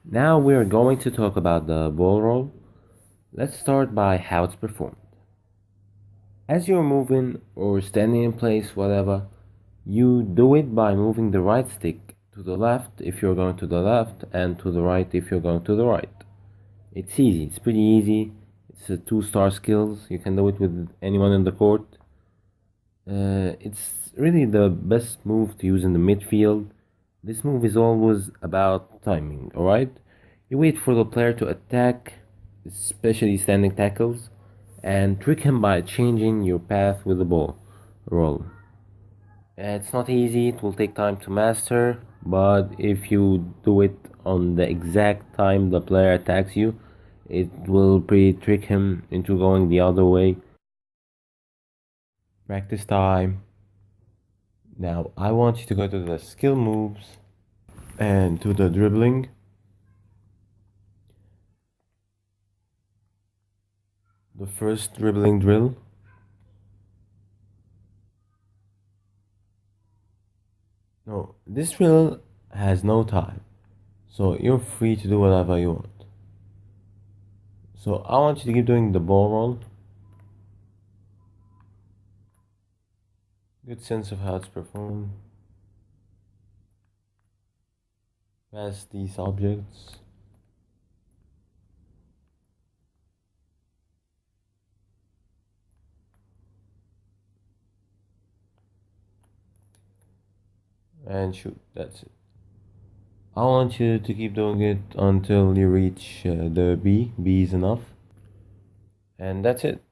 Now we're going to talk about the ball roll. Let's start by how it's performed. As you're moving or standing in place, whatever, you do it by moving the right stick to the left if you're going to the left and to the right if you're going to the right. It's easy, it's pretty easy. It's a 2-star skills. You can do it with anyone in the court. It's really the best move to use in the midfield. This move is always about timing, alright? You wait for the player to attack, especially standing tackles, and trick him by changing your path with the ball roll. It's not easy, it will take time to master, but if you do it on the exact time the player attacks you, it will pretty trick him into going the other way. Practice time. Now I want you to go to the skill moves and to the dribbling. The first dribbling drill. No, this drill has no time, so you're free to do whatever you want. So I want you to keep doing the ball roll. Good sense of how it's performed. Pass these objects. And shoot, that's it. I want you to keep doing it until you reach the B. B is enough. And that's it.